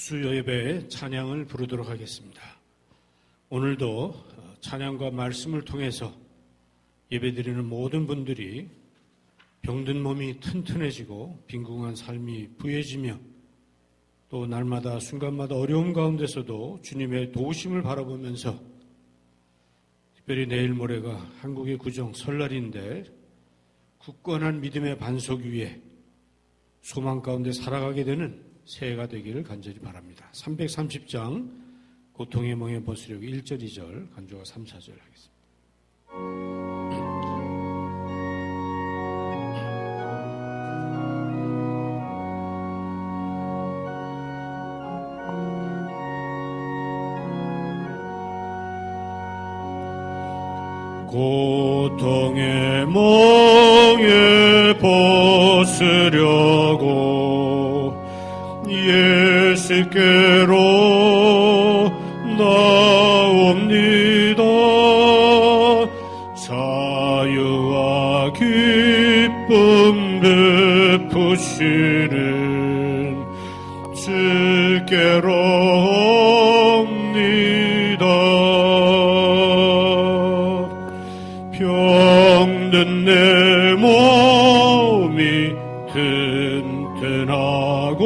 수요예배의 찬양을 부르도록 하겠습니다. 오늘도 찬양과 말씀을 통해서 예배드리는 모든 분들이 병든 몸이 튼튼해지고 빈궁한 삶이 부해지며 또 날마다 순간마다 어려움 가운데서도 주님의 도우심을 바라보면서 특별히 내일 모레가 한국의 구정 설날인데 굳건한 믿음의 반석 위에 소망 가운데 살아가게 되는 새해가 되기를 간절히 바랍니다. 330장 고통의 멍에 벗으려고 1절 2절 간주가 3, 4절 하겠습니다. 고통의 멍에 벗으려고 예수께로 나옵니다. 자유와 기쁨 베푸시는 주께로 옵니다. 병든 내 몸이 튼튼하고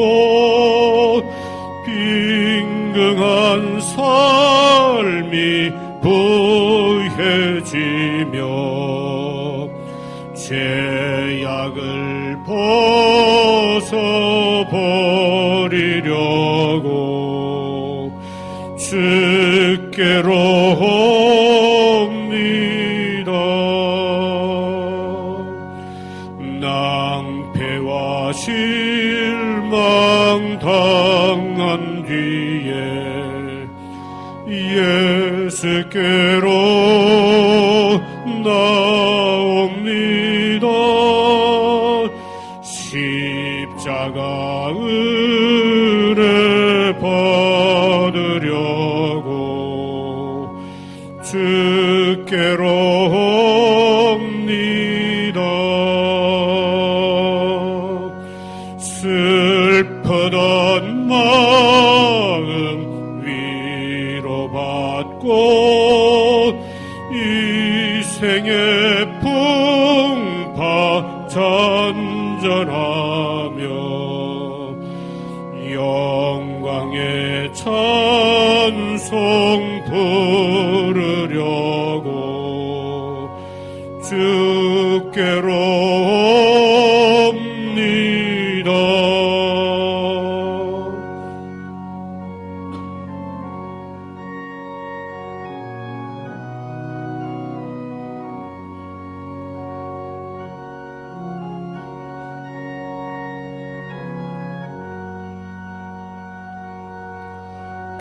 빈궁한 삶이 부해지며 죄악을 벗어버리려고 주께로 옵니다. 낭패와 실망 당한 뒤에 예수께로 나옵니다. 십자가 은혜 받으려고 주께로 옵니다. 슬프던 마음 위로받고 이 생의 풍파 잔전하며 영광의 찬송 부르려고 주께로 옵니다.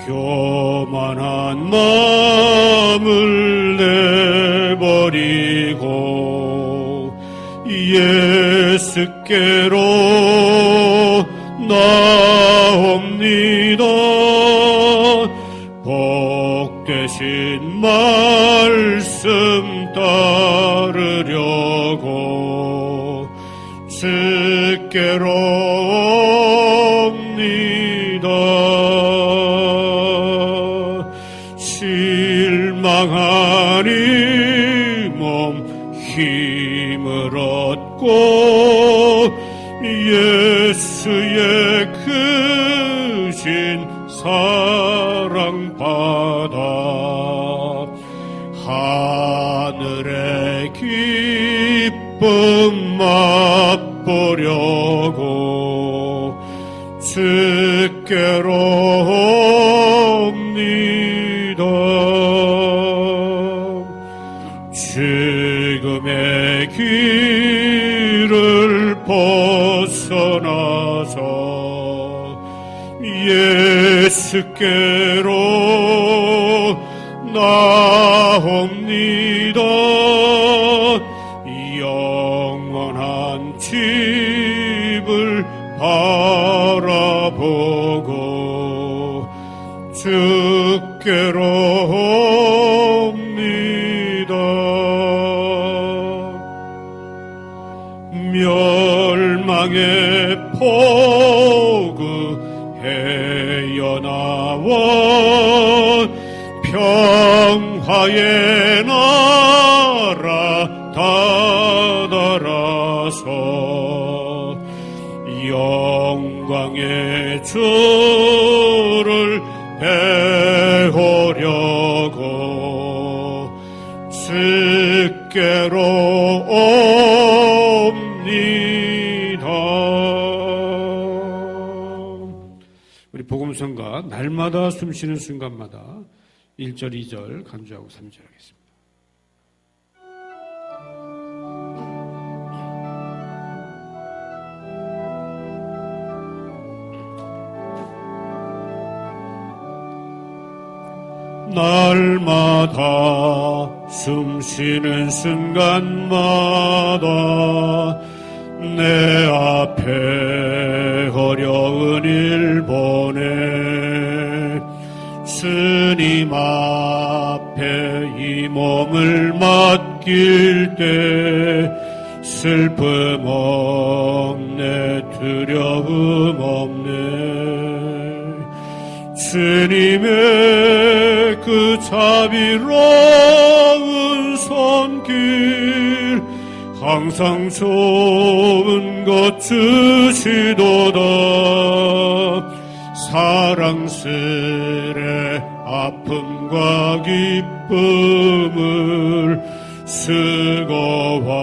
교만한 마음을 내버리고 예수께로 나옵니다. 복되신 말씀 따르려고 주께로 옵니다. 실망한 이 몸 힘을 얻고 예수의 크신 사랑 받아 하늘의 기쁨 맛보려고 주께로 옵니다. 죽음의 길을 벗어나서 예수께로 나옵니다. 영원한 집을 바라보고 주께로 옵니다. 멸망의 폭우 헤어 나와 평화의 나라 다다라서 영광의 주를 배우려고 주께로 옵니다. 우리 복음성가 날마다 숨쉬는 순간마다 1절, 2절 간주하고 3절 하겠습니다. 날마다 숨쉬는 순간마다 내 앞에 어려운 일 보내 주님 앞에 이 몸을 맡길 때 슬픔 없네 두려움 없네 주님의 그 자비로운 손길 항상 좋은 것 주시도다 사랑스레 아픔과 기쁨을 수고와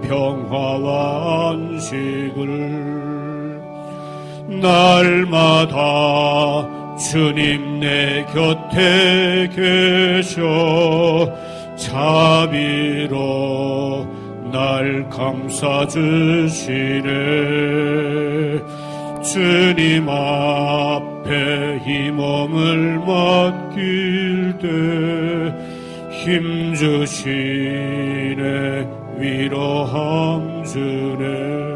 평화와 안식을 날마다 주님 내 곁에 계셔 자비로 날 감싸주시네 주님 앞에 이 몸을 맡길 때 힘주시네 위로함 주네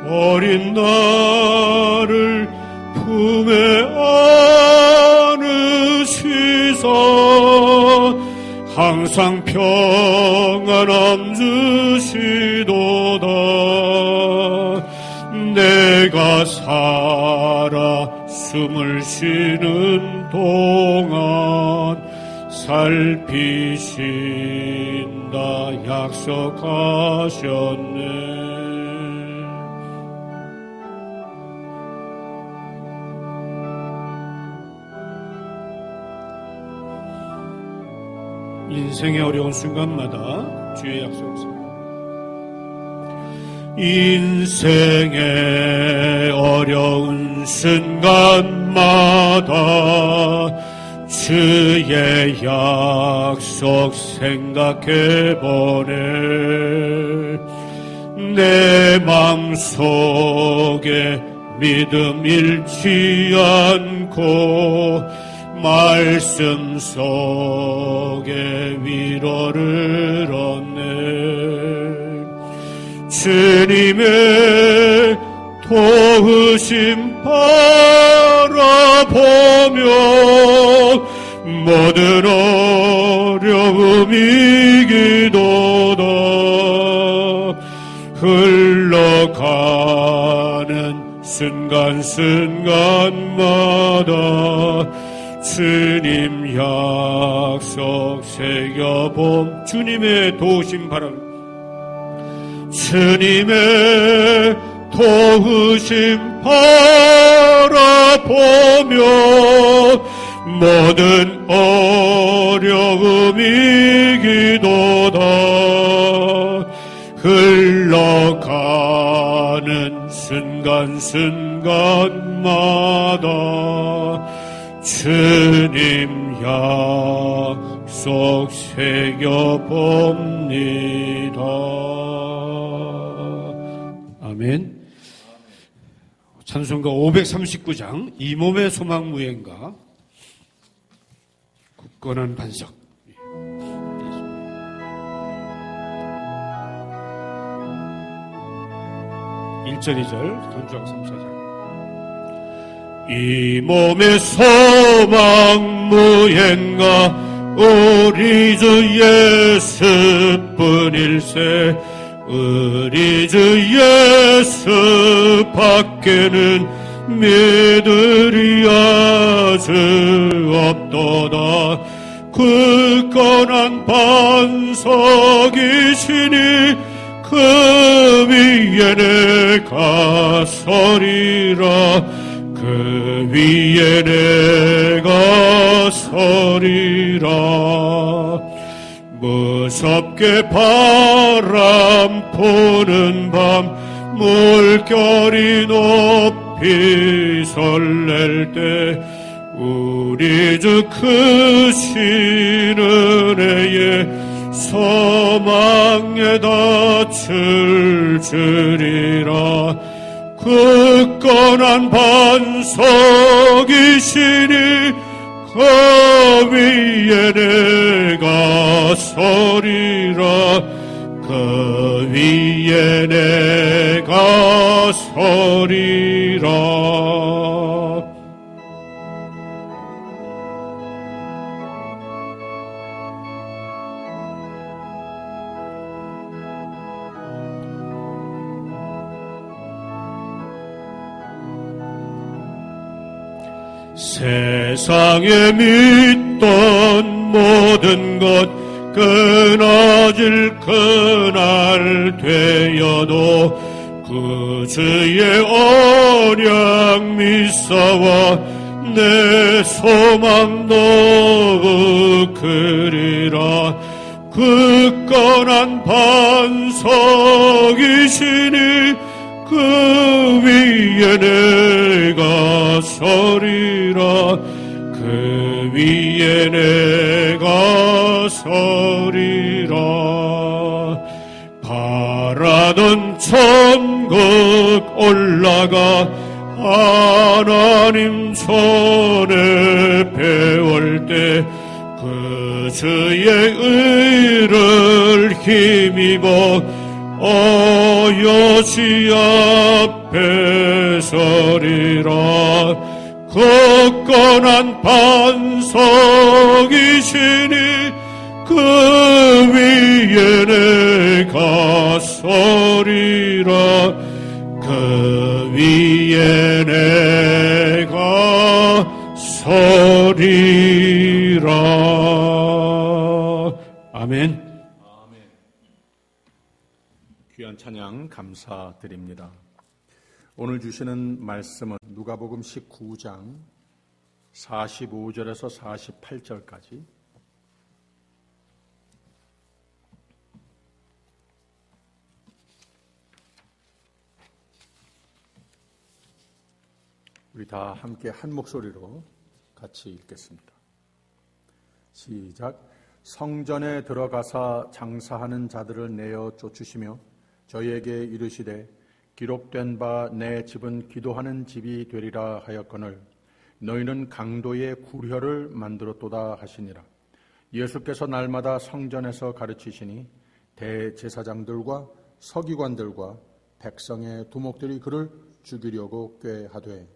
어린 나를 품에 안으시사 항상 평안함 주시도다 내가 살아 숨을 쉬는 동안 살피신다 약속하셨네 인생의 어려운 순간마다 주의 약속을 인생의 어려운 순간마다 주의 약속 생각해보네 내 맘속에 믿음 잃지 않고 말씀 속에 위로를 얻네 주님의 도우심 바라보며 모든 어려움 이기도다 흘러가는 순간순간마다 주님 약속 새겨봄 주님의 도우심 바랍니다 주님의 도우심 바라보며 모든 어려움 이기도다 흘러가는 순간순간마다 주님 약속 새겨봅니다. 아멘. 찬송가 539장 이 몸의 소망 무행가 굳건한 반석 1절 2절 간주하고 3, 4절 이 몸의 소망 무행가 우리 주 예수뿐일세 우리 주 예수 밖에는 믿으리야 주 없도다. 굳건한 반석이시니 그 위에 내가 서리라. 그 위에 내가 서리라. 무섭게 바람 부는 밤 물결이 높이 설렐 때 우리 주 크신 은혜에 소망에 닻을 주리라. 굳건한 반석이시니 그 위에 내가 서리라. 그 위에 내가 서리라. 세상에 믿던 모든 것 끊어질 그날 되어도 그 주의 언약 믿사와 내 소망 더욱 크리라. 굳건한 반석이시니 그 위에 내가 서리라. 그 위에 내가 서리라. 바라던 천국 올라가 하나님 손에 배울 때 그 주의 의를 힘입어 여시 앞에 서리라. 굳건한 반석이시니 그 위에 내가 서리라. 그 위에 내가 서리라. 아멘. 귀한 찬양 감사드립니다. 오늘 주시는 말씀은 누가복음 19장 45절에서 48절까지 우리 다 함께 한 목소리로 같이 읽겠습니다. 시작. 성전에 들어가사 장사하는 자들을 내어 쫓으시며 저희에게 이르시되 기록된 바 내 집은 기도하는 집이 되리라 하였거늘 너희는 강도의 구혀를 만들었도다 하시니라. 예수께서 날마다 성전에서 가르치시니 대제사장들과 서기관들과 백성의 두목들이 그를 죽이려고 꾀하되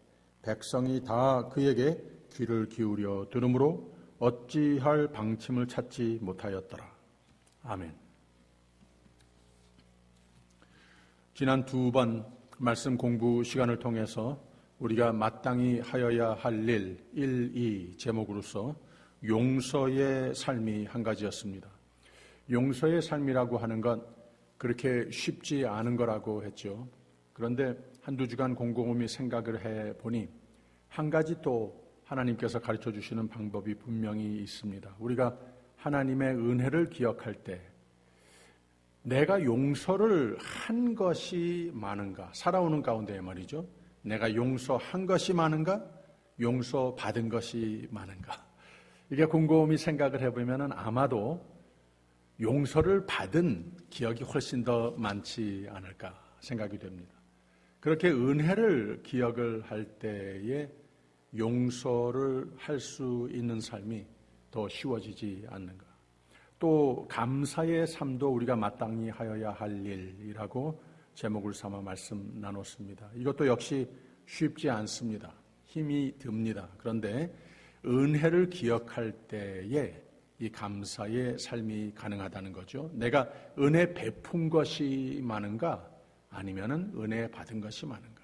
백성이 다 그에게 귀를 기울여 들으므로 어찌할 방침을 찾지 못하였더라. 아멘. 지난 두 번 말씀 공부 시간을 통해서 우리가 마땅히 하여야 할 일 1, 2 제목으로서 용서의 삶이 한 가지였습니다. 용서의 삶이라고 하는 건 그렇게 쉽지 않은 거라고 했죠. 그런데 한두 주간 곰곰이 생각을 해보니 한 가지 또 하나님께서 가르쳐 주시는 방법이 분명히 있습니다. 우리가 하나님의 은혜를 기억할 때 내가 용서를 한 것이 많은가? 살아오는 가운데 말이죠. 내가 용서한 것이 많은가? 용서받은 것이 많은가? 이게 곰곰이 생각을 해보면 아마도 용서를 받은 기억이 훨씬 더 많지 않을까 생각이 됩니다. 그렇게 은혜를 기억을 할 때에 용서를 할 수 있는 삶이 더 쉬워지지 않는가. 또 감사의 삶도 우리가 마땅히 하여야 할 일이라고 제목을 삼아 말씀 나눴습니다. 이것도 역시 쉽지 않습니다. 힘이 듭니다. 그런데 은혜를 기억할 때에 이 감사의 삶이 가능하다는 거죠. 내가 은혜 베푼 것이 많은가? 아니면은 은혜 받은 것이 많은가?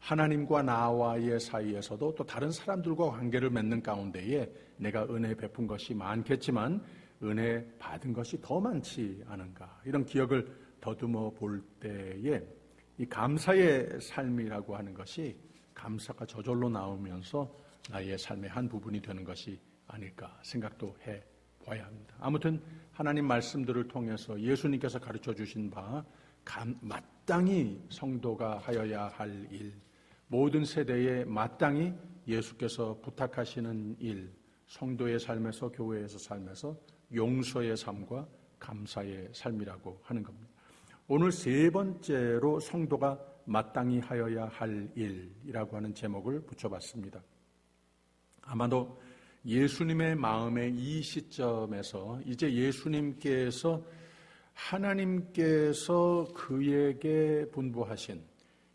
하나님과 나와의 사이에서도 또 다른 사람들과 관계를 맺는 가운데에 내가 은혜 베푼 것이 많겠지만 은혜 받은 것이 더 많지 않은가, 이런 기억을 더듬어 볼 때에 이 감사의 삶이라고 하는 것이 감사가 저절로 나오면서 나의 삶의 한 부분이 되는 것이 아닐까 생각도 해 봐야 합니다. 아무튼 하나님 말씀들을 통해서 예수님께서 가르쳐 주신 바 마땅히 성도가 하여야 할 일, 모든 세대에 마땅히 예수께서 부탁하시는 일, 성도의 삶에서, 교회에서 삶에서 용서의 삶과 감사의 삶이라고 하는 겁니다. 오늘 세 번째로 성도가 마땅히 하여야 할 일이라고 하는 제목을 붙여봤습니다. 아마도 예수님의 마음의 이 시점에서 이제 예수님께서 하나님께서 그에게 분부하신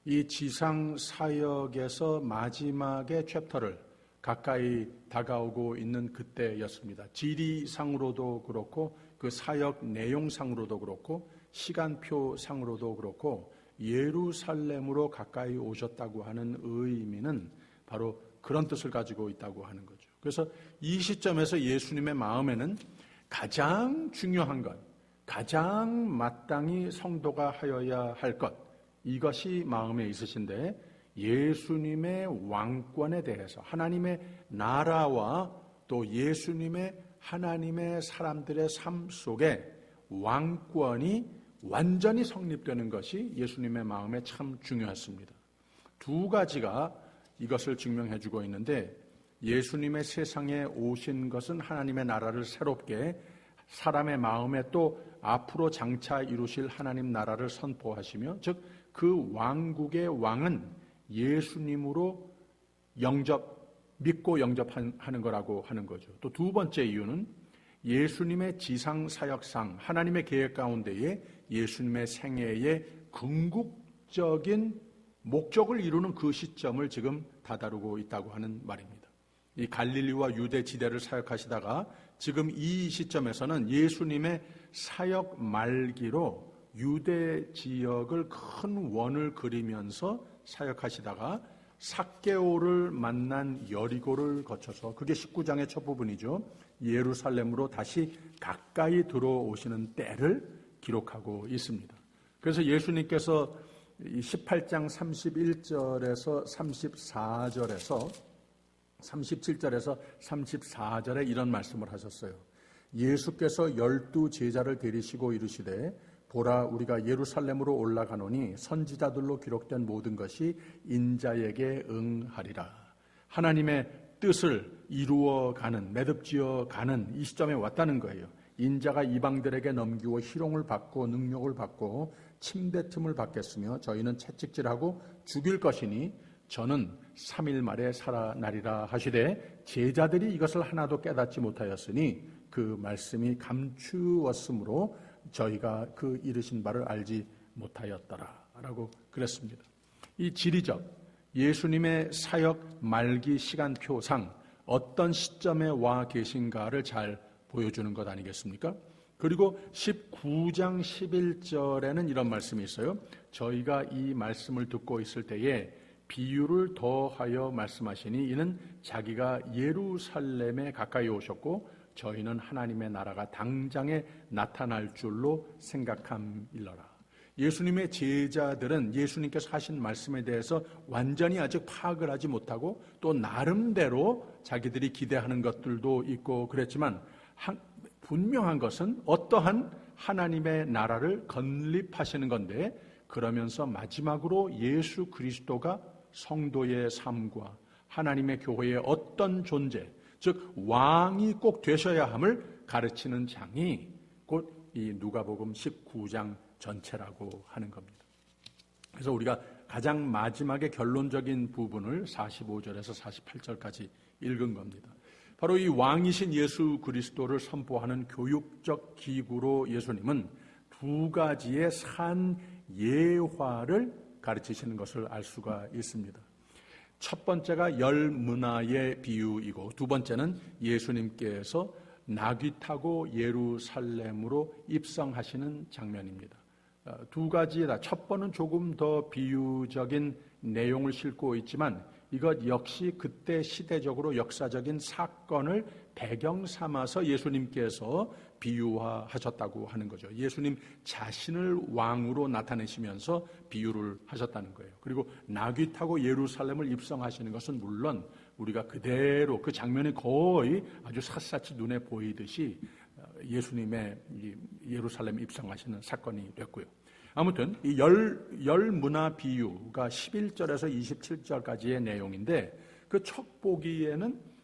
이 지상 사역에서 마지막의 챕터를 가까이 다가오고 있는 그때였습니다. 지리상으로도 그렇고 그 사역 내용상으로도 그렇고 시간표상으로도 그렇고 예루살렘으로 가까이 오셨다고 하는 의미는 바로 그런 뜻을 가지고 있다고 하는 거죠. 그래서 이 시점에서 예수님의 마음에는 가장 중요한 것, 가장 마땅히 성도가 하여야 할 것, 이것이 마음에 있으신데 예수님의 왕권에 대해서, 하나님의 나라와 또 예수님의 하나님의 사람들의 삶 속에 왕권이 완전히 성립되는 것이 예수님의 마음에 참 중요했습니다. 두 가지가 이것을 증명해 주고 있는데, 예수님의 세상에 오신 것은 하나님의 나라를 새롭게 사람의 마음에 또 앞으로 장차 이루실 하나님 나라를 선포하시며, 즉 그 왕국의 왕은 예수님으로 믿고 영접하는 거라고 하는 거죠. 또 두 번째 이유는 예수님의 지상 사역상 하나님의 계획 가운데에 예수님의 생애의 궁극적인 목적을 이루는 그 시점을 지금 다다루고 있다고 하는 말입니다. 이 갈릴리와 유대 지대를 사역하시다가 지금 이 시점에서는 예수님의 사역 말기로 유대 지역을 큰 원을 그리면서 사역하시다가 삭개오를 만난 여리고를 거쳐서, 그게 19장의 첫 부분이죠, 예루살렘으로 다시 가까이 들어오시는 때를 기록하고 있습니다. 그래서 예수님께서 18장 31절에서 34절에서 37절에서 34절에 이런 말씀을 하셨어요. 예수께서 12 제자를 데리시고 이르시되, 보라, 우리가 예루살렘으로 올라가노니 선지자들로 기록된 모든 것이 인자에게 응하리라. 하나님의 뜻을 이루어가는, 매듭지어가는 이 시점에 왔다는 거예요. 인자가 이방들에게 넘기고 희롱을 받고 능욕을 받고 침뱉음을 받겠으며 저희는 채찍질하고 죽일 것이니 저는 3일 만에 살아나리라 하시되, 제자들이 이것을 하나도 깨닫지 못하였으니 그 말씀이 감추었으므로 저희가 그 이르신 바를 알지 못하였더라 라고 그랬습니다. 이 지리적 예수님의 사역 말기 시간표상 어떤 시점에 와 계신가를 잘 보여주는 것 아니겠습니까? 그리고 19장 11절에는 이런 말씀이 있어요. 저희가 이 말씀을 듣고 있을 때에 비유를 더하여 말씀하시니 이는 자기가 예루살렘에 가까이 오셨고 저희는 하나님의 나라가 당장에 나타날 줄로 생각함일러라. 예수님의 제자들은 예수님께서 하신 말씀에 대해서 완전히 아직 파악을 하지 못하고 또 나름대로 자기들이 기대하는 것들도 있고 그랬지만, 분명한 것은 어떠한 하나님의 나라를 건립하시는 건데, 그러면서 마지막으로 예수 그리스도가 성도의 삶과 하나님의 교회의 어떤 존재, 즉 왕이 꼭 되셔야 함을 가르치는 장이 곧 이 누가복음 19장 전체라고 하는 겁니다. 그래서 우리가 가장 마지막에 결론적인 부분을 45절에서 48절까지 읽은 겁니다. 바로 이 왕이신 예수 그리스도를 선포하는 교육적 기구로 예수님은 두 가지의 산 예화를 가르치시는 것을 알 수가 있습니다. 첫 번째가 열 문화의 비유이고, 두 번째는 예수님께서 나귀 타고 예루살렘으로 입성하시는 장면입니다. 두 가지 다, 첫 번은 조금 더 비유적인 내용을 싣고 있지만 이것 역시 그때 시대적으로 역사적인 사건을 배경 삼아서 예수님께서 비유화하셨다고 하는 거죠. 예수님 자신을 왕으로 나타내시면서 비유를 하셨다는 거예요. 그리고 나귀 타고 예루살렘을 입성하시는 것은 물론 우리가 그대로 그 장면이 거의 아주 샅샅이 눈에 보이듯이 예수님의 예루살렘 입성하시는 사건이 됐고요. 아무튼 이 열 문화 비유가 11절에서 27절까지의 내용인데 그 첫 보기에는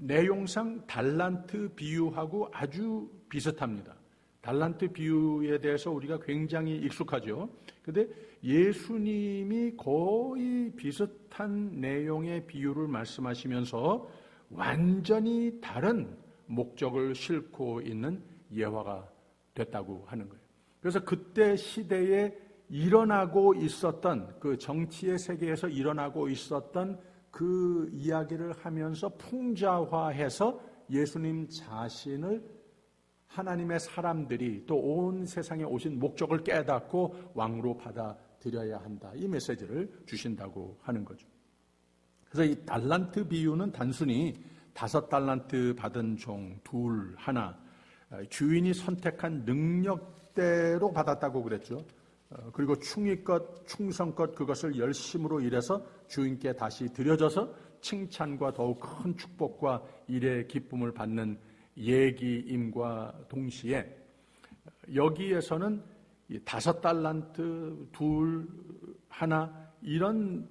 내용상 달란트 비유하고 아주 비슷합니다. 달란트 비유에 대해서 우리가 굉장히 익숙하죠. 그런데 예수님이 거의 비슷한 내용의 비유를 말씀하시면서 완전히 다른 목적을 싣고 있는 예화가 됐다고 하는 거예요. 그래서 그때 시대에 일어나고 있었던 그 정치의 세계에서 일어나고 있었던 그 이야기를 하면서 풍자화해서 예수님 자신을 하나님의 사람들이 또 온 세상에 오신 목적을 깨닫고 왕으로 받아들여야 한다. 이 메시지를 주신다고 하는 거죠. 그래서 이 달란트 비유는 단순히 5달란트 받은 종, 둘, 하나, 주인이 선택한 능력대로 받았다고 그랬죠. 그리고 충의껏, 충성껏 그것을 열심으로 일해서 주인께 다시 드려져서 칭찬과 더욱 큰 축복과 일의 기쁨을 받는 예기임과 동시에 여기에서는 5달란트, 둘, 하나 이런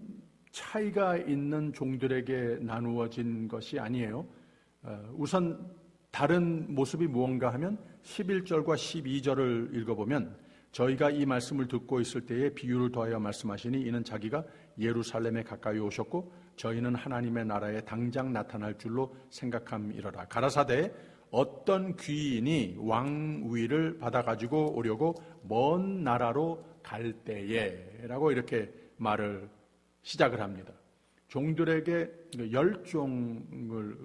차이가 있는 종들에게 나누어진 것이 아니에요. 우선 다른 모습이 무언가 하면 11절과 12절을 읽어보면 저희가 이 말씀을 듣고 있을 때에 비유를 더하여 말씀하시니 이는 자기가 예루살렘에 가까이 오셨고 저희는 하나님의 나라에 당장 나타날 줄로 생각함이러라. 가라사대 어떤 귀인이 왕위를 받아가지고 오려고 먼 나라로 갈 때에 라고 이렇게 말을 시작을 합니다. 종들에게 10종을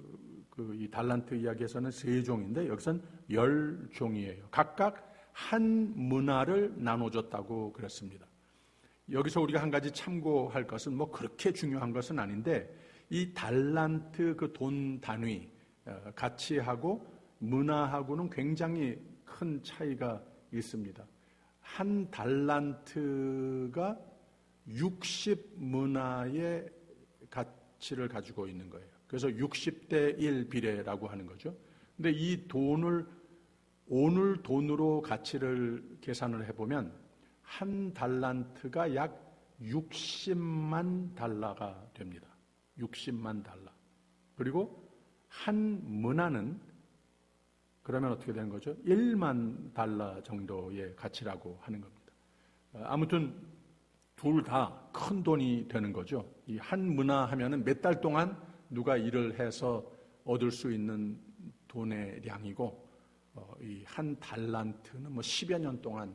이 달란트 이야기에서는 3종인데 여기서는 10종이에요. 각각 한 문화를 나눠줬다고 그랬습니다. 여기서 우리가 한 가지 참고할 것은 뭐 그렇게 중요한 것은 아닌데 이 달란트 그 돈 단위 가치하고 문화하고는 굉장히 큰 차이가 있습니다. 한 달란트가 60문화의 가치를 가지고 있는 거예요. 그래서 60대 1 비례라고 하는 거죠. 근데 이 돈을 오늘 돈으로 가치를 계산을 해보면 한 달란트가 약 60만 달러가 됩니다. 60만 달러. 그리고 한 문화는 그러면 어떻게 되는 거죠? 1만 달러 정도의 가치라고 하는 겁니다. 아무튼 둘 다 큰 돈이 되는 거죠. 이 한 문화 하면은 몇 달 동안 누가 일을 해서 얻을 수 있는 돈의 양이고 이 한 달란트는 뭐 10여 년 동안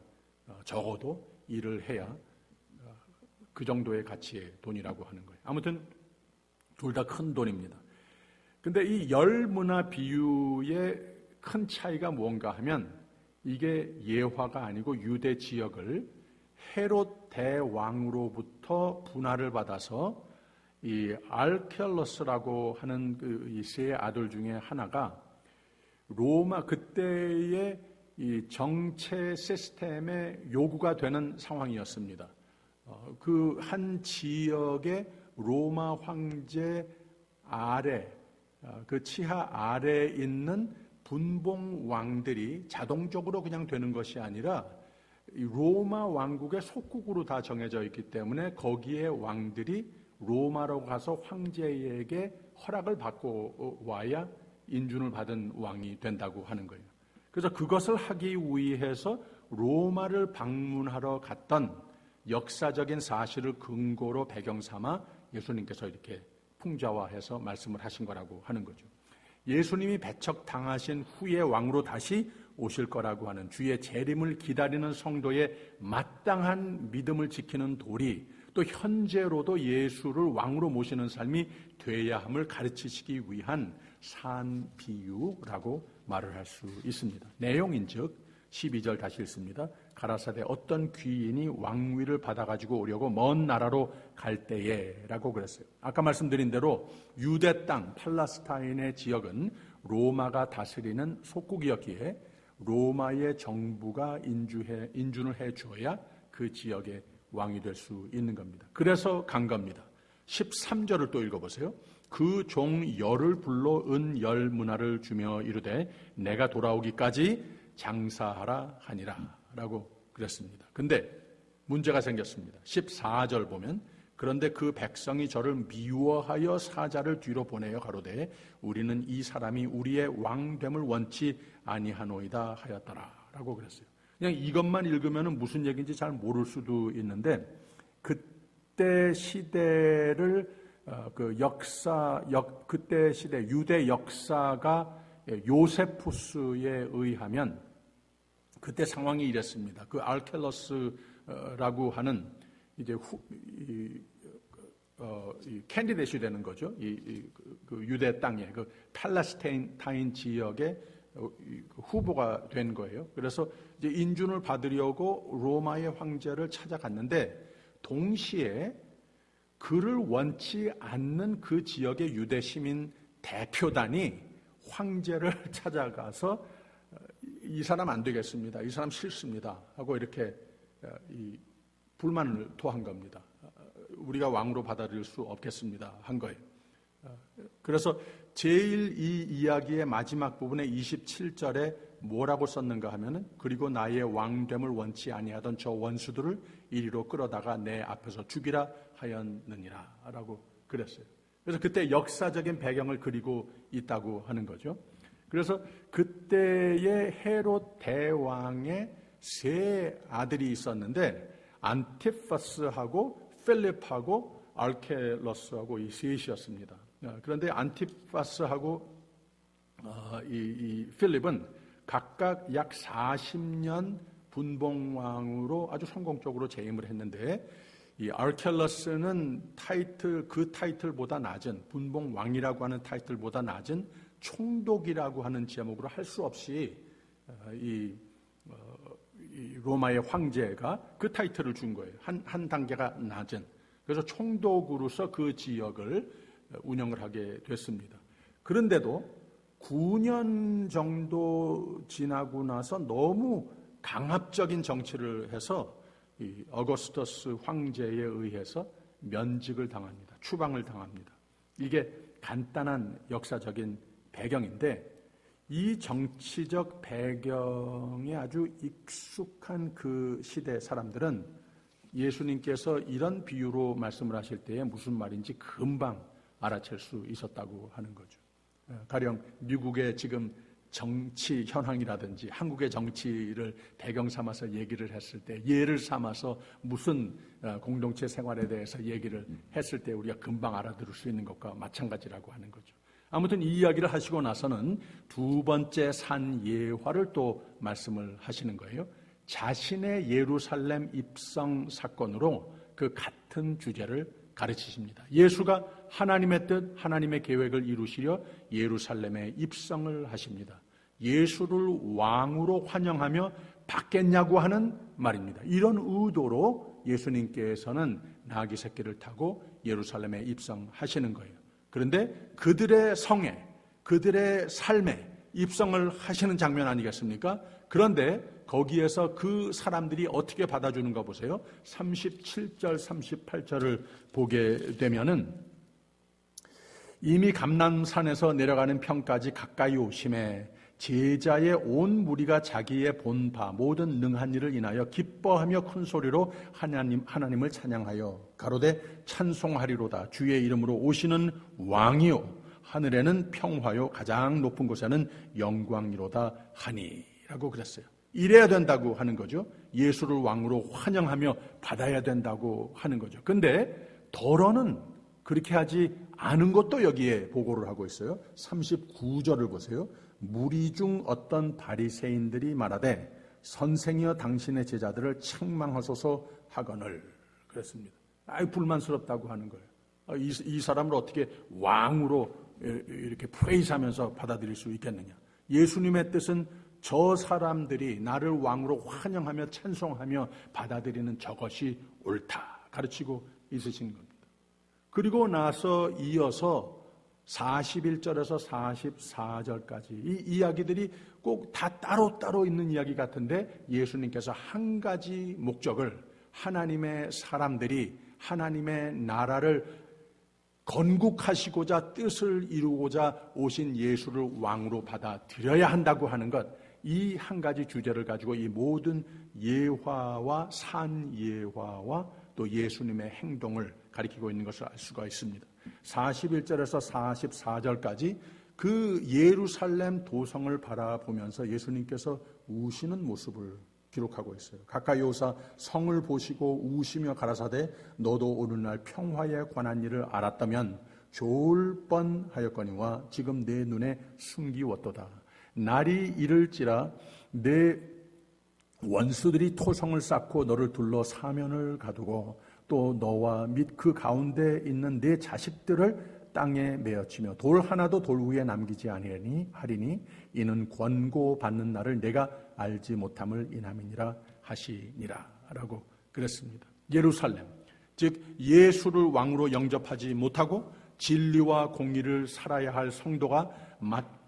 적어도 일을 해야 그 정도의 가치의 돈이라고 하는 거예요. 아무튼 둘 다 큰 돈입니다. 근데 이 열문화 비유의 큰 차이가 무언가 하면 이게 예화가 아니고 유대 지역을 헤롯 대왕으로부터 분할을 받아서 이 알켈러스라고 하는 이 세 아들 중에 하나가 로마 그때의 이 정체 시스템의 요구가 되는 상황이었습니다. 그 한 지역의 로마 황제 아래, 그 치하 아래에 있는 분봉 왕들이 자동적으로 그냥 되는 것이 아니라 이 로마 왕국의 속국으로 다 정해져 있기 때문에 거기에 왕들이 로마로 가서 황제에게 허락을 받고 와야 인준을 받은 왕이 된다고 하는 거예요. 그래서 그것을 하기 위해서 로마를 방문하러 갔던 역사적인 사실을 근거로 배경 삼아 예수님께서 이렇게 풍자화해서 말씀을 하신 거라고 하는 거죠. 예수님이 배척당하신 후에 왕으로 다시 오실 거라고 하는 주의 재림을 기다리는 성도의 마땅한 믿음을 지키는 도리, 또 현재로도 예수를 왕으로 모시는 삶이 돼야 함을 가르치시기 위한 산비유라고 말을 할 수 있습니다. 내용인즉 12절 다시 읽습니다. 가라사대 어떤 귀인이 왕위를 받아가지고 오려고 먼 나라로 갈 때에 라고 그랬어요. 아까 말씀드린 대로 유대 땅 팔레스타인의 지역은 로마가 다스리는 속국이었기에 로마의 정부가 인준을 해줘야 그 지역의 왕이 될 수 있는 겁니다. 그래서 간 겁니다. 13절을 또 읽어보세요. 그 종 열을 불러 은 열 문화를 주며 이르되 내가 돌아오기까지 장사하라 하니라 라고 그랬습니다. 근데 문제가 생겼습니다. 14절 보면 그런데 그 백성이 저를 미워하여 사자를 뒤로 보내어 가로되 우리는 이 사람이 우리의 왕됨을 원치 아니하노이다 하였더라 라고 그랬어요. 그냥 이것만 읽으면 무슨 얘기인지 잘 모를 수도 있는데 그때 시대를 그때 시대 유대 역사가 요세푸스에 의하면 그때 상황이 이랬습니다. 그 알켈러스라고 하는 이제 캔디데이트 되는 거죠. 그 유대 땅에 그 팔레스타인 지역의 후보가 된 거예요. 그래서 이제 인준을 받으려고 로마의 황제를 찾아갔는데 동시에 그를 원치 않는 그 지역의 유대 시민 대표단이 황제를 찾아가서 이 사람 안 되겠습니다. 이 사람 싫습니다. 하고 이렇게 불만을 토한 겁니다. 우리가 왕으로 받아들일 수 없겠습니다. 한 거예요. 그래서 제일 이 이야기의 마지막 부분에 27절에 뭐라고 썼는가 하면은 그리고 나의 왕됨을 원치 아니하던 저 원수들을 이리로 끌어다가 내 앞에서 죽이라 하였느니라 라고 그랬어요. 그래서 그때 역사적인 배경을 그리고 있다고 하는 거죠. 그래서 그때의 헤롯 대왕의 세 아들이 있었는데 안티파스하고 필립하고 알켈러스하고 이 셋이었습니다. 그런데 안티파스하고 이 필립은 각각 약 40년 분봉왕으로 아주 성공적으로 재임을 했는데 이 알켈러스는 그 타이틀보다 낮은 분봉왕이라고 하는 타이틀보다 낮은 총독이라고 하는 제목으로 할 수 없이 이 로마의 황제가 그 타이틀을 준 거예요. 한 단계가 낮은. 그래서 총독으로서 그 지역을 운영을 하게 됐습니다. 그런데도 9년 정도 지나고 나서 너무 강압적인 정치를 해서 이 어거스터스 황제에 의해서 면직을 당합니다. 추방을 당합니다. 이게 간단한 역사적인 배경인데 이 정치적 배경에 아주 익숙한 그 시대 사람들은 예수님께서 이런 비유로 말씀을 하실 때에 무슨 말인지 금방 알아챌 수 있었다고 하는 거죠. 가령 미국의 지금 정치 현황이라든지 한국의 정치를 배경 삼아서 얘기를 했을 때 예를 삼아서 무슨 공동체 생활에 대해서 얘기를 했을 때 우리가 금방 알아들을 수 있는 것과 마찬가지라고 하는 거죠. 아무튼 이 이야기를 하시고 나서는 두 번째 산 예화를 또 말씀을 하시는 거예요. 자신의 예루살렘 입성 사건으로 그 같은 주제를 가르치십니다. 예수가 하나님의 뜻, 하나님의 계획을 이루시려 예루살렘에 입성을 하십니다. 예수를 왕으로 환영하며 받겠냐고 하는 말입니다. 이런 의도로 예수님께서는 나귀 새끼를 타고 예루살렘에 입성하시는 거예요. 그런데 그들의 성에, 그들의 삶에 입성을 하시는 장면 아니겠습니까? 그런데 거기에서 그 사람들이 어떻게 받아주는가 보세요. 37절, 38절을 보게 되면은 이미 감람산에서 내려가는 편까지 가까이 오심에 제자의 온 무리가 자기의 본 바 모든 능한 일을 인하여 기뻐하며 큰 소리로 하나님을 찬양하여 가로되 찬송하리로다. 주의 이름으로 오시는 왕이요 하늘에는 평화요 가장 높은 곳에는 영광이로다 하니라고 그랬어요. 이래야 된다고 하는 거죠. 예수를 왕으로 환영하며 받아야 된다고 하는 거죠. 근데 더러는 그렇게 하지 않은 것도 여기에 보고를 하고 있어요. 39절을 보세요. 무리 중 어떤 바리새인들이 말하되 선생이여 당신의 제자들을 책망하소서 하거늘 그랬습니다. 아유 불만스럽다고 하는 거예요. 이 사람을 어떻게 왕으로 이렇게 프레이즈하면서 받아들일 수 있겠느냐. 예수님의 뜻은 저 사람들이 나를 왕으로 환영하며 찬송하며 받아들이는 저것이 옳다 가르치고 있으신 겁니다. 그리고 나서 이어서 41절에서 44절까지 이 이야기들이 꼭 다 따로따로 있는 이야기 같은데 예수님께서 한 가지 목적을 하나님의 사람들이 하나님의 나라를 건국하시고자 뜻을 이루고자 오신 예수를 왕으로 받아들여야 한다고 하는 것, 이 한 가지 주제를 가지고 이 모든 예화와 산예화와 또 예수님의 행동을 가리키고 있는 것을 알 수가 있습니다. 41절에서 44절까지 그 예루살렘 도성을 바라보면서 예수님께서 우시는 모습을 기록하고 있어요. 가까이 오사 성을 보시고 우시며 가라사대 너도 오늘날 평화에 관한 일을 알았다면 좋을 뻔하였거니와 지금 내 눈에 숨기웠도다. 날이 이를지라 내 원수들이 토성을 쌓고 너를 둘러 사면을 가두고 또 너와 및 그 가운데 있는 내 자식들을 땅에 메어치며 돌 하나도 돌 위에 남기지 아니하리니 이는 권고받는 날을 내가 알지 못함을 인함이니라 하시니라 라고 그랬습니다. 예루살렘, 즉 예수를 왕으로 영접하지 못하고 진리와 공의를 살아야 할 성도가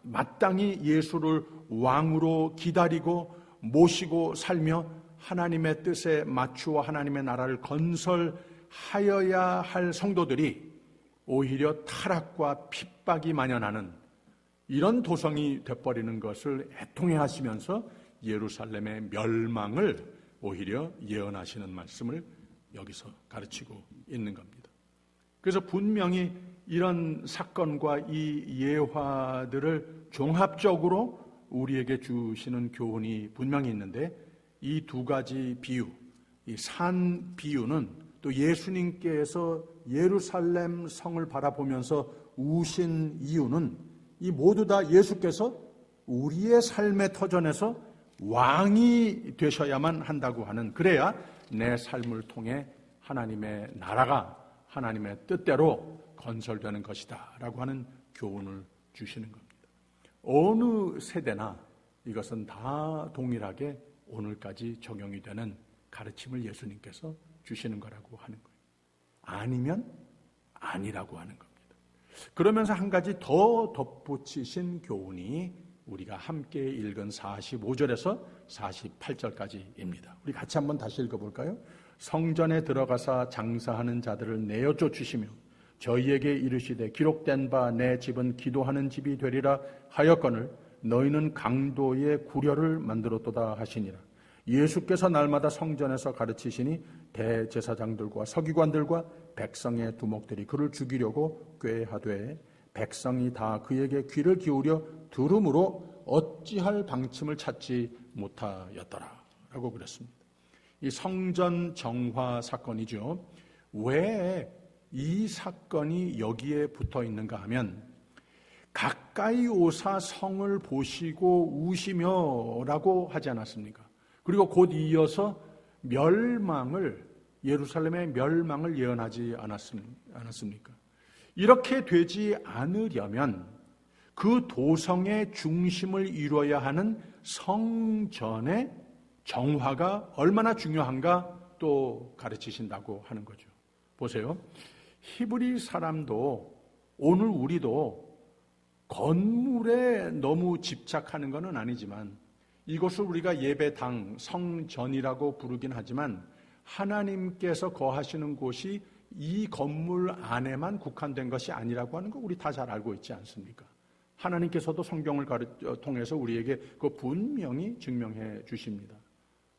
마땅히 예수를 왕으로 기다리고 모시고 살며 하나님의 뜻에 맞추어 하나님의 나라를 건설하여야 할 성도들이 오히려 타락과 핍박이 만연하는 이런 도성이 되어버리는 것을 애통해 하시면서 예루살렘의 멸망을 오히려 예언하시는 말씀을 여기서 가르치고 있는 겁니다. 그래서 분명히 이런 사건과 이 예화들을 종합적으로 우리에게 주시는 교훈이 분명히 있는데 이 두 가지 비유, 이 산 비유는 또 예수님께서 예루살렘 성을 바라보면서 우신 이유는 이 모두 다 예수께서 우리의 삶의 터전에서 왕이 되셔야만 한다고 하는, 그래야 내 삶을 통해 하나님의 나라가 하나님의 뜻대로 건설되는 것이다 라고 하는 교훈을 주시는 겁니다. 어느 세대나 이것은 다 동일하게 오늘까지 적용이 되는 가르침을 예수님께서 주시는 거라고 하는 거예요. 아니면 아니라고 하는 겁니다. 그러면서 한 가지 더 덧붙이신 교훈이 우리가 함께 읽은 45절에서 48절까지입니다. 우리 같이 한번 다시 읽어볼까요? 성전에 들어가사 장사하는 자들을 내어 쫓으시며 저희에게 이르시되 기록된 바 내 집은 기도하는 집이 되리라 하였거늘 너희는 강도의 구려를 만들었도다 하시니라. 예수께서 날마다 성전에서 가르치시니 대제사장들과 서기관들과 백성의 두목들이 그를 죽이려고 꾀하되 백성이 다 그에게 귀를 기울여 들음으로 어찌할 방침을 찾지 못하였더라 라고 그랬습니다. 이 성전 정화 사건이죠. 왜 이 사건이 여기에 붙어 있는가 하면 가까이 오사 성을 보시고 우시며 라고 하지 않았습니까? 그리고 곧 이어서 예루살렘의 멸망을 예언하지 않았습니까? 이렇게 되지 않으려면 그 도성의 중심을 이루어야 하는 성전의 정화가 얼마나 중요한가 또 가르치신다고 하는 거죠. 보세요. 히브리 사람도 오늘 우리도 건물에 너무 집착하는 것은 아니지만 이것을 우리가 예배당, 성전이라고 부르긴 하지만 하나님께서 거하시는 곳이 이 건물 안에만 국한된 것이 아니라고 하는 거 우리 다 잘 알고 있지 않습니까? 하나님께서도 성경을 통해서 우리에게 그 분명히 증명해 주십니다.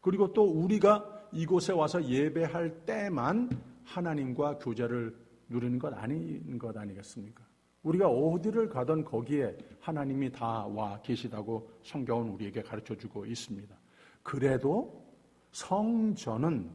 그리고 또 우리가 이곳에 와서 예배할 때만 하나님과 교제를 누리는 것 아닌 것 아니겠습니까? 우리가 어디를 가든 거기에 하나님이 다 와 계시다고 성경은 우리에게 가르쳐주고 있습니다. 그래도 성전은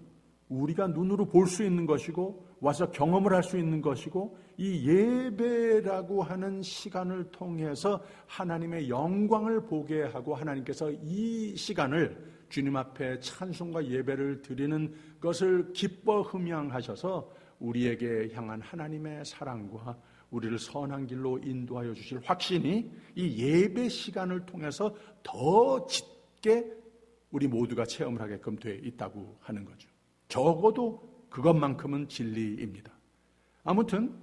우리가 눈으로 볼 수 있는 것이고 와서 경험을 할 수 있는 것이고 이 예배라고 하는 시간을 통해서 하나님의 영광을 보게 하고 하나님께서 이 시간을 주님 앞에 찬송과 예배를 드리는 것을 기뻐 흠양하셔서 우리에게 향한 하나님의 사랑과 우리를 선한 길로 인도하여 주실 확신이 이 예배 시간을 통해서 더 짙게 함께 우리 모두가 체험을 하게끔 돼 있다고 하는 거죠. 적어도 그것만큼은 진리입니다. 아무튼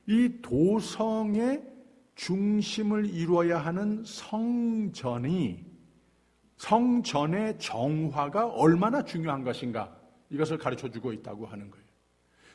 이 도성의 중심을 이루어야 하는 성전의 정화가 얼마나 중요한 것인가, 이것을 가르쳐주고 있다고 하는 거예요.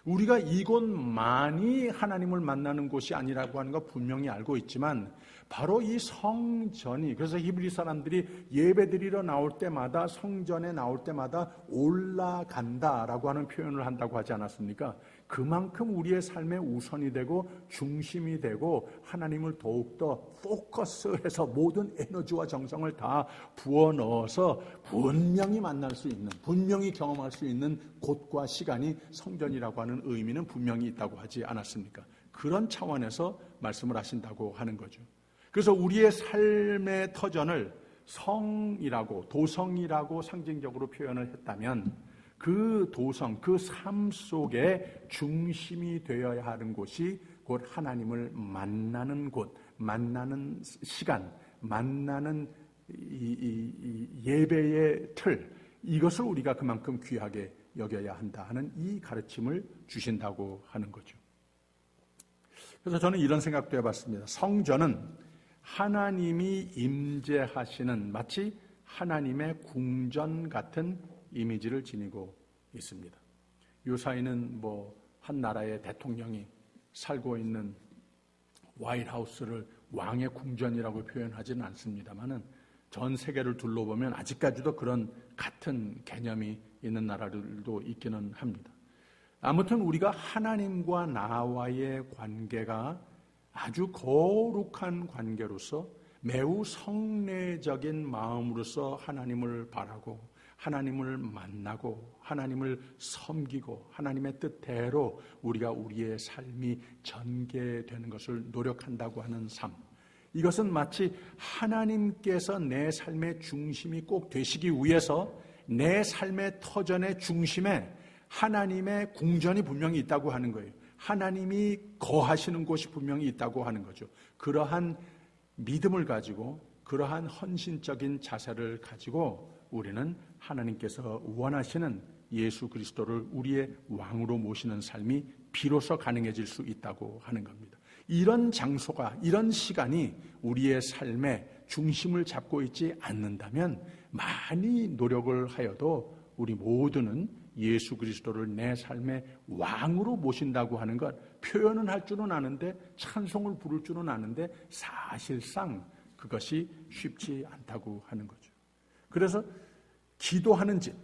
우리가 이곳만이 하나님을 만나는 곳이 아니라고 하는 거 분명히 알고 있지만, 바로 이 성전이, 그래서 히브리 사람들이 예배드리러 나올 때마다, 성전에 나올 때마다 올라간다라고 하는 표현을 한다고 하지 않았습니까? 그만큼 우리의 삶의 우선이 되고 중심이 되고 하나님을 더욱더 포커스해서 모든 에너지와 정성을 다 부어넣어서 분명히 만날 수 있는, 분명히 경험할 수 있는 곳과 시간이 성전이라고 하는 의미는 분명히 있다고 하지 않았습니까? 그런 차원에서 말씀을 하신다고 하는 거죠. 그래서 우리의 삶의 터전을 성이라고, 도성이라고 상징적으로 표현을 했다면, 그 도성, 그 삶 속에 중심이 되어야 하는 곳이 곧 하나님을 만나는 곳, 만나는 시간, 만나는 이 예배의 틀, 이것을 우리가 그만큼 귀하게 여겨야 한다 하는 이 가르침을 주신다고 하는 거죠. 그래서 저는 이런 생각도 해봤습니다. 성전은 하나님이 임재하시는, 마치 하나님의 궁전 같은 이미지를 지니고 있습니다. 요사이는 한 나라의 대통령이 살고 있는 화이트하우스를 왕의 궁전이라고 표현하지는 않습니다만은, 전 세계를 둘러보면 아직까지도 그런 같은 개념이 있는 나라들도 있기는 합니다. 아무튼 우리가 하나님과 나와의 관계가 아주 거룩한 관계로서 매우 성례적인 마음으로서 하나님을 바라고 하나님을 만나고 하나님을 섬기고 하나님의 뜻대로 우리가 우리의 삶이 전개되는 것을 노력한다고 하는 삶, 이것은 마치 하나님께서 내 삶의 중심이 꼭 되시기 위해서 내 삶의 터전의 중심에 하나님의 궁전이 분명히 있다고 하는 거예요. 하나님이 거하시는 곳이 분명히 있다고 하는 거죠. 그러한 믿음을 가지고, 그러한 헌신적인 자세를 가지고 우리는 하나님께서 원하시는 예수 그리스도를 우리의 왕으로 모시는 삶이 비로소 가능해질 수 있다고 하는 겁니다. 이런 장소가, 이런 시간이 우리의 삶의 중심을 잡고 있지 않는다면 많이 노력을 하여도 우리 모두는 예수 그리스도를 내 삶의 왕으로 모신다고 하는 것, 표현은 할 줄은 아는데, 찬송을 부를 줄은 아는데 사실상 그것이 쉽지 않다고 하는 거죠. 그래서 기도하는 집,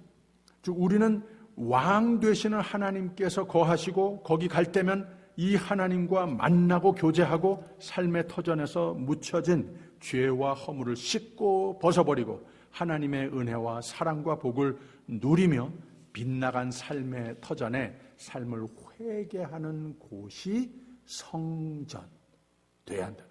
즉 우리는 왕 되시는 하나님께서 거하시고 거기 갈 때면 이 하나님과 만나고 교제하고 삶의 터전에서 묻혀진 죄와 허물을 씻고 벗어버리고 하나님의 은혜와 사랑과 복을 누리며 빗나간 삶의 터전에 삶을 회개하는 곳이 성전 돼야 한다.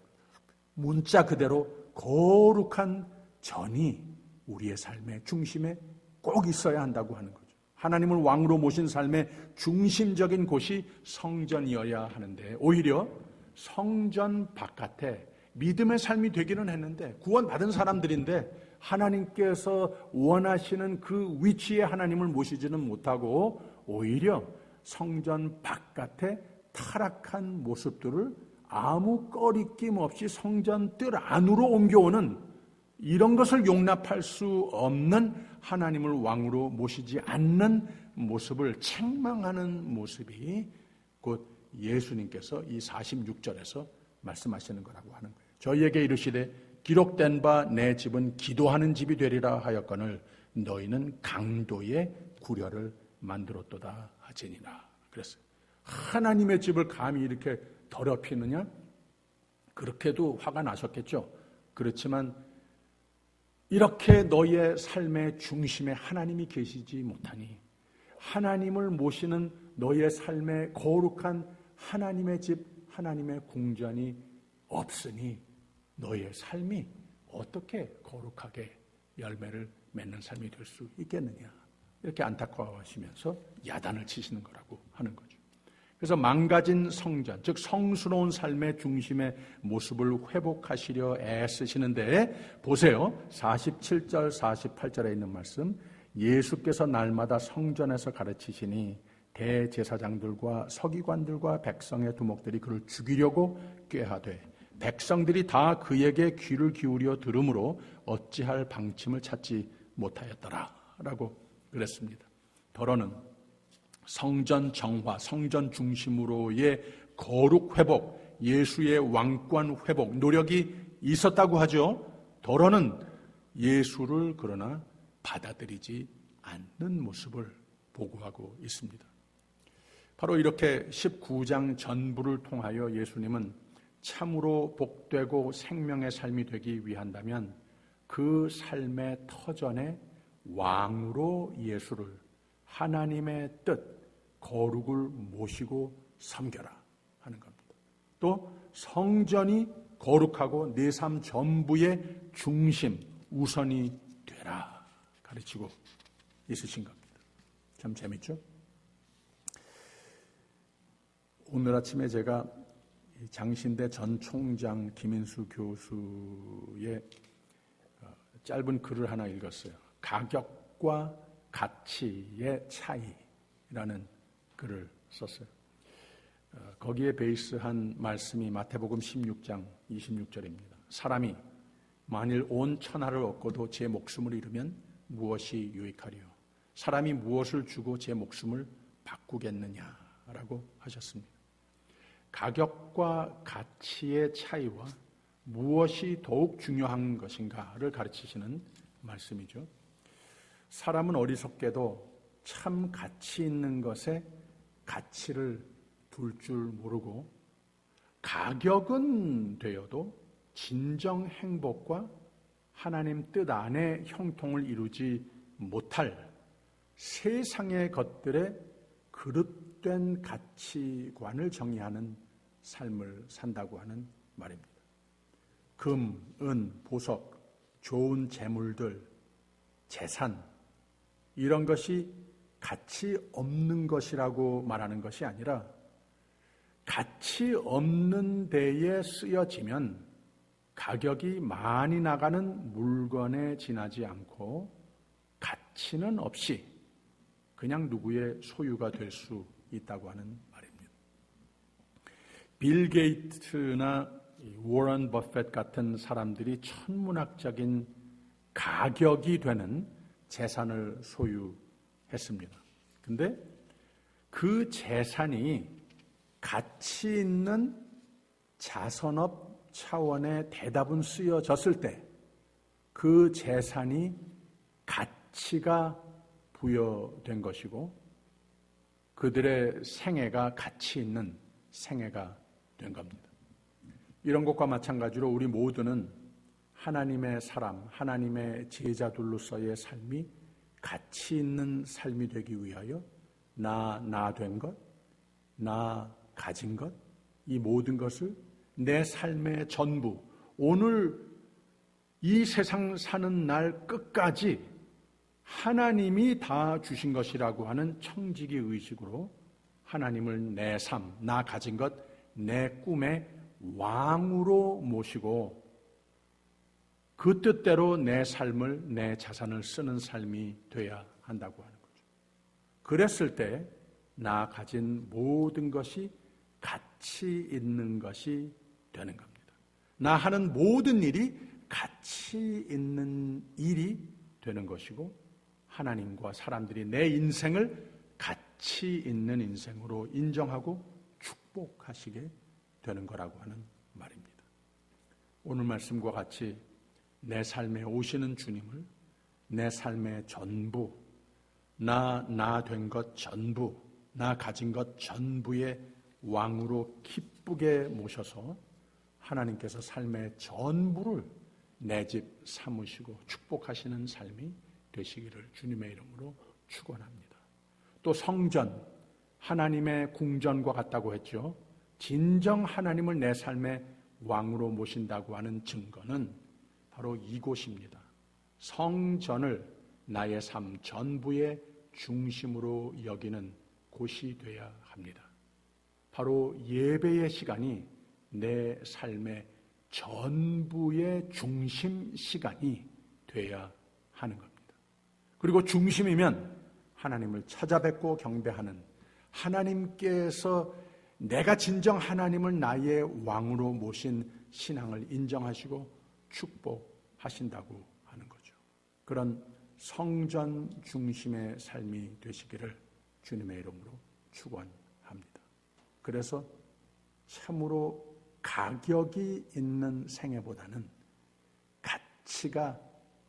문자 그대로 거룩한 전이 우리의 삶의 중심에 꼭 있어야 한다고 하는 거죠. 하나님을 왕으로 모신 삶의 중심적인 곳이 성전이어야 하는데, 오히려 성전 바깥에 믿음의 삶이 되기는 했는데, 구원받은 사람들인데 하나님께서 원하시는 그 위치에 하나님을 모시지는 못하고 오히려 성전 바깥에 타락한 모습들을 아무 꺼리낌 없이 성전 뜰 안으로 옮겨오는, 이런 것을 용납할 수 없는 하나님을 왕으로 모시지 않는 모습을 책망하는 모습이 곧 예수님께서 이 46절에서 말씀하시는 거라고 하는 거예요. 저희에게 이르시되 기록된 바 내 집은 기도하는 집이 되리라 하였거늘 너희는 강도의 구려를 만들었도다 하지니라. 그랬어요. 하나님의 집을 감히 이렇게 더럽히느냐? 그렇게도 화가 나셨겠죠. 그렇지만 이렇게 너희의 삶의 중심에 하나님이 계시지 못하니, 하나님을 모시는 너희의 삶의 거룩한 하나님의 집, 하나님의 궁전이 없으니 너희의 삶이 어떻게 거룩하게 열매를 맺는 삶이 될 수 있겠느냐, 이렇게 안타까워하시면서 야단을 치시는 거라고 하는 거죠. 그래서 망가진 성전, 즉 성스러운 삶의 중심의 모습을 회복하시려 애쓰시는데 보세요. 47절, 48절에 있는 말씀. 예수께서 날마다 성전에서 가르치시니 대제사장들과 서기관들과 백성의 두목들이 그를 죽이려고 꾀하되 백성들이 다 그에게 귀를 기울여 들으므로 어찌할 방침을 찾지 못하였더라 라고 그랬습니다. 더러는 성전 정화, 성전 중심으로의 거룩 회복, 예수의 왕권 회복 노력이 있었다고 하죠. 더러는 예수를 그러나 받아들이지 않는 모습을 보고하고 있습니다. 바로 이렇게 19장 전부를 통하여 예수님은 참으로 복되고 생명의 삶이 되기 위한다면 그 삶의 터전에 왕으로 예수를 하나님의 뜻, 거룩을 모시고 섬겨라 하는 겁니다. 또 성전이 거룩하고 내 삶 전부의 중심, 우선이 되라 가르치고 있으신 겁니다. 참 재밌죠? 오늘 아침에 제가 장신대 전 총장 김인수 교수의 짧은 글을 하나 읽었어요. 가격과 가치의 차이라는 글을 썼어요. 거기에 베이스한 말씀이 마태복음 16장 26절입니다. 사람이 만일 온 천하를 얻고도 제 목숨을 잃으면 무엇이 유익하리요? 사람이 무엇을 주고 제 목숨을 바꾸겠느냐라고 하셨습니다. 가격과 가치의 차이와 무엇이 더욱 중요한 것인가를 가르치시는 말씀이죠. 사람은 어리석게도 참 가치 있는 것에 가치를 둘 줄 모르고 가격은 되어도 진정 행복과 하나님 뜻 안에 형통을 이루지 못할 세상의 것들에 그릇된 가치관을 정의하는 삶을 산다고 하는 말입니다. 금, 은, 보석, 좋은 재물들, 재산 이런 것이 가치 없는 것이라고 말하는 것이 아니라 가치 없는 데에 쓰여지면 가격이 많이 나가는 물건에 지나지 않고 가치는 없이 그냥 누구의 소유가 될 수 있다고 하는 말입니다. 빌 게이츠나 워런 버핏 같은 사람들이 천문학적인 가격이 되는 재산을 소유했습니다. 근데 그 재산이 가치 있는 자선업 차원의 대답은 쓰여졌을 때 그 재산이 가치가 부여된 것이고 그들의 생애가 가치 있는 생애가 된 겁니다. 이런 것과 마찬가지로 우리 모두는 하나님의 사람, 하나님의 제자들로서의 삶이 가치 있는 삶이 되기 위하여 나 된 것, 나 가진 것, 이 모든 것을 내 삶의 전부, 오늘 이 세상 사는 날 끝까지 하나님이 다 주신 것이라고 하는 청지기 의식으로 하나님을 내 삶, 나 가진 것, 내 꿈의 왕으로 모시고 그 뜻대로 내 삶을, 내 자산을 쓰는 삶이 돼야 한다고 하는 거죠. 그랬을 때 나 가진 모든 것이 가치 있는 것이 되는 겁니다. 나 하는 모든 일이 가치 있는 일이 되는 것이고 하나님과 사람들이 내 인생을 가치 있는 인생으로 인정하고 축복하시게 되는 거라고 하는 말입니다. 오늘 말씀과 같이 내 삶에 오시는 주님을 내 삶의 전부, 나 된 것 전부, 나 가진 것 전부의 왕으로 기쁘게 모셔서 하나님께서 삶의 전부를 내 집 삼으시고 축복하시는 삶이 되시기를 주님의 이름으로 축원합니다. 또 성전, 하나님의 궁전과 같다고 했죠. 진정 하나님을 내 삶의 왕으로 모신다고 하는 증거는 바로 이곳입니다. 성전을 나의 삶 전부의 중심으로 여기는 곳이 되어야 합니다. 바로 예배의 시간이 내 삶의 전부의 중심 시간이 돼야 하는 겁니다. 그리고 중심이면 하나님을 찾아뵙고 경배하는, 하나님께서 내가 진정 하나님을 나의 왕으로 모신 신앙을 인정하시고 축복하신다고 하는 거죠. 그런 성전 중심의 삶이 되시기를 주님의 이름으로 축원합니다. 그래서 참으로 가격이 있는 생애보다는 가치가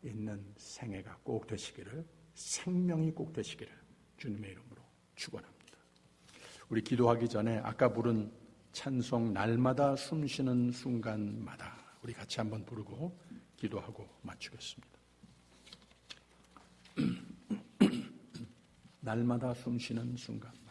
있는 생애가 꼭 되시기를, 생명이 꼭 되시기를 주님의 이름으로 축원합니다. 우리 기도하기 전에 아까 부른 찬송 날마다 숨쉬는 순간마다 우리 같이 한번 부르고 기도하고 마치겠습니다. 날마다 숨쉬는 순간마다.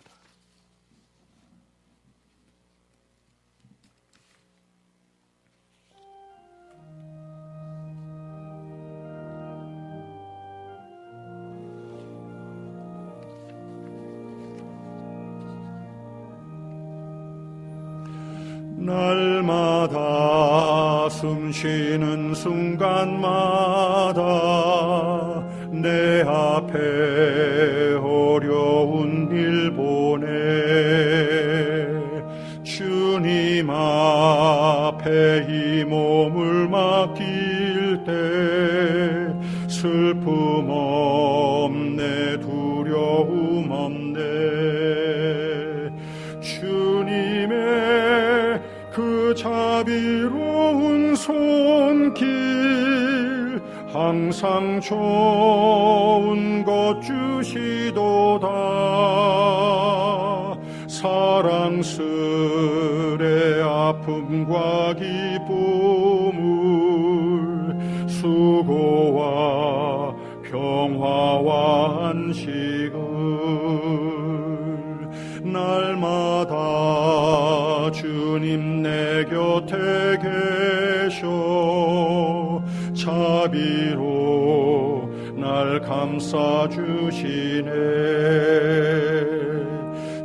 날마다 숨쉬는 순간마다 내 앞에 어려운 일 보내 주님 앞에 이 몸을 맡길 때 슬픔 없네 두려움 없네 주님의 그 자비로운 손길 항상 좋은 것 주시도다 사랑스레 아픔과 기쁨을 수고와 평화와 안식을 날마다 주님 내 곁에 계셔 자비로 날 감싸주시네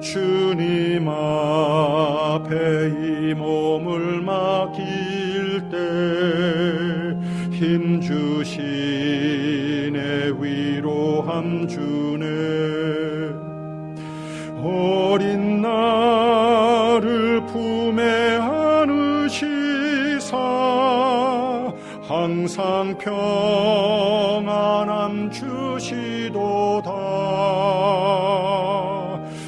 주님 앞에 이 몸을 맡길 때 힘주시네 위로함 주네 어린 나를 품에 안으시사 항상 평안함 주시도다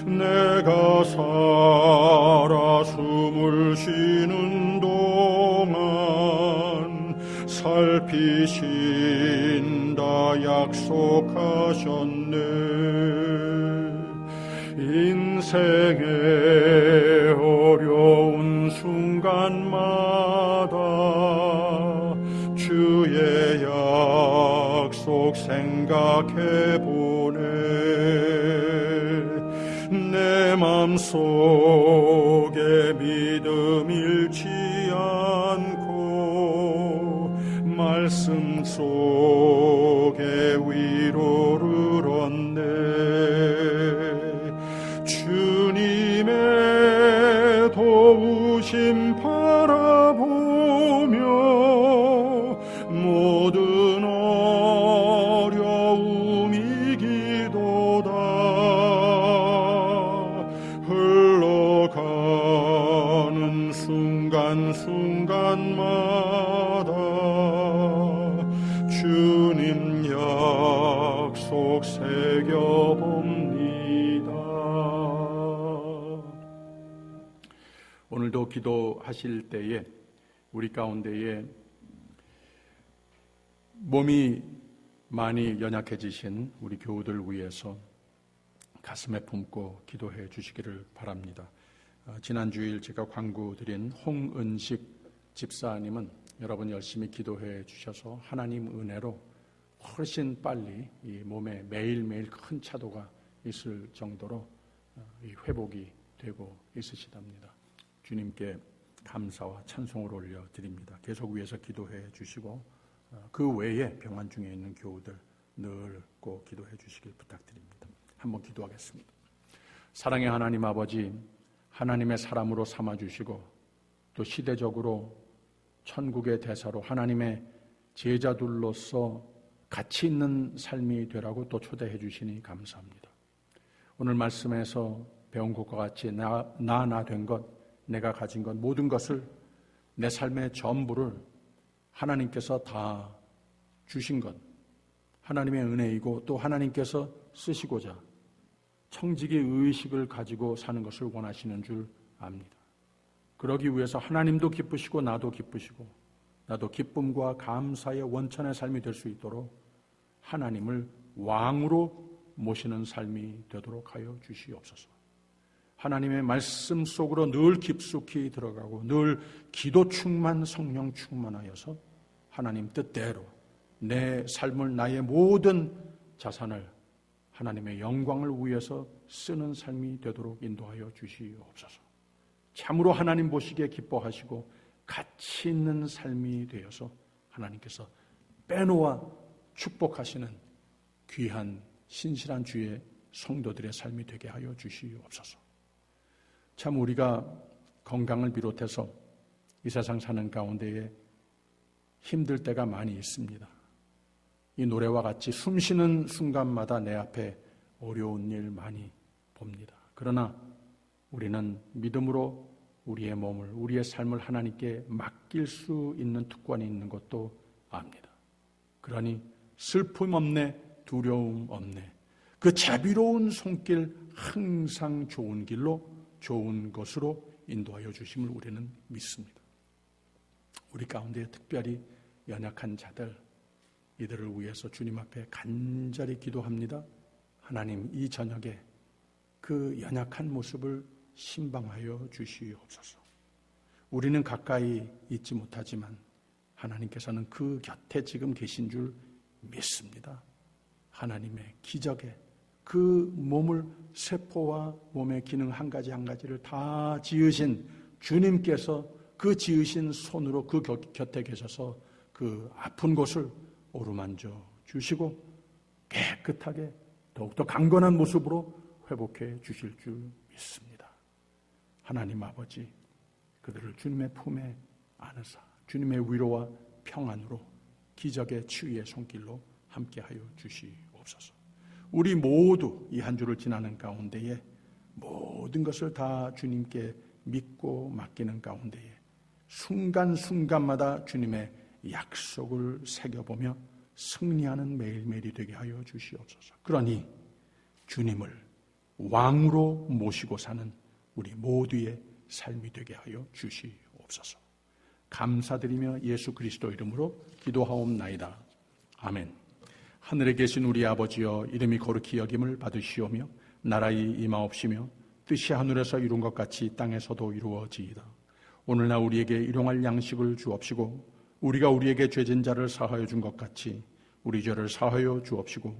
내가 살아 숨을 쉬는 동안 살피신다 약속하셨네 인생의 어려운 순간마다 주의 약속 생각해보네 내 맘속에 믿음 잃지 않고 말씀 속에 위로를 얻네 주님의 도우심 바라보며 모든 어려움 이기도다 흘러가는 순간순간마다 주님 약속 새겨봅니다. 오늘도 기도하실 때에 우리 가운데에 몸이 많이 연약해지신 우리 교우들 위해서 가슴에 품고 기도해 주시기를 바랍니다. 지난 주일 제가 광고드린 홍은식 집사님은 여러분 열심히 기도해 주셔서 하나님 은혜로 훨씬 빨리 이 몸에 매일매일 큰 차도가 있을 정도로 이 회복이 되고 있으시답니다. 주님께 감사와 찬송을 올려드립니다. 계속 위해서 기도해 주시고 그 외에 병환 중에 있는 교우들 늘 꼭 기도해 주시길 부탁드립니다. 한번 기도하겠습니다. 사랑의 하나님 아버지, 하나님의 사람으로 삼아주시고 또 시대적으로 천국의 대사로 하나님의 제자들로서 가치 있는 삶이 되라고 또 초대해 주시니 감사합니다. 오늘 말씀에서 배운 것과 같이 나 된 것, 내가 가진 것, 모든 것을 내 삶의 전부를 하나님께서 다 주신 것, 하나님의 은혜이고 또 하나님께서 쓰시고자 청지기 의식을 가지고 사는 것을 원하시는 줄 압니다. 그러기 위해서 하나님도 기쁘시고 나도 기쁘시고 나도 기쁨과 감사의 원천의 삶이 될 수 있도록 하나님을 왕으로 모시는 삶이 되도록 하여 주시옵소서. 하나님의 말씀 속으로 늘 깊숙이 들어가고 늘 기도 충만, 성령 충만하여서 하나님 뜻대로 내 삶을, 나의 모든 자산을 하나님의 영광을 위해서 쓰는 삶이 되도록 인도하여 주시옵소서. 참으로 하나님 보시기에 기뻐하시고 가치 있는 삶이 되어서 하나님께서 빼놓아 축복하시는 귀한 신실한 주의 성도들의 삶이 되게 하여 주시옵소서. 참 우리가 건강을 비롯해서 이 세상 사는 가운데에 힘들 때가 많이 있습니다. 이 노래와 같이 숨쉬는 순간마다 내 앞에 어려운 일 많이 봅니다. 그러나 우리는 믿음으로 우리의 몸을, 우리의 삶을 하나님께 맡길 수 있는 특권이 있는 것도 압니다. 그러니 슬픔 없네, 두려움 없네. 그 자비로운 손길 항상 좋은 길로, 좋은 것으로 인도하여 주심을 우리는 믿습니다. 우리 가운데 특별히 연약한 자들, 이들을 위해서 주님 앞에 간절히 기도합니다. 하나님, 이 저녁에 그 연약한 모습을 신방하여 주시옵소서. 우리는 가까이 있지 못하지만 하나님께서는 그 곁에 지금 계신 줄 믿습니다. 하나님의 기적에 그 몸을, 세포와 몸의 기능 한 가지 한 가지를 다 지으신 주님께서 그 지으신 손으로 그 곁에 계셔서 그 아픈 곳을 어루만져 주시고 깨끗하게 더욱더 강건한 모습으로 회복해 주실 줄 믿습니다. 하나님 아버지, 그들을 주님의 품에 안으사 주님의 위로와 평안으로 기적의 치유의 손길로 함께하여 주시옵소서. 우리 모두 이 한 주를 지나는 가운데에 모든 것을 다 주님께 믿고 맡기는 가운데에 순간순간마다 주님의 약속을 새겨보며 승리하는 매일매일이 되게 하여 주시옵소서. 그러니 주님을 왕으로 모시고 사는 우리 모두의 삶이 되게 하여 주시옵소서. 감사드리며 예수 그리스도 이름으로 기도하옵나이다. 아멘. 하늘에 계신 우리 아버지여, 이름이 거룩히 여김을 받으시오며 나라의 임하옵시며 뜻이 하늘에서 이룬 것 같이 땅에서도 이루어지이다. 오늘날 우리에게 일용할 양식을 주옵시고 우리가 우리에게 죄진 자를 사하여 준 것 같이 우리 죄를 사하여 주옵시고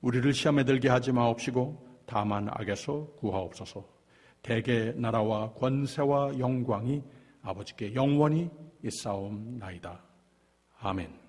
우리를 시험에 들게 하지 마옵시고 다만 악에서 구하옵소서. 대개 나라와 권세와 영광이 아버지께 영원히 있사옵나이다. 아멘.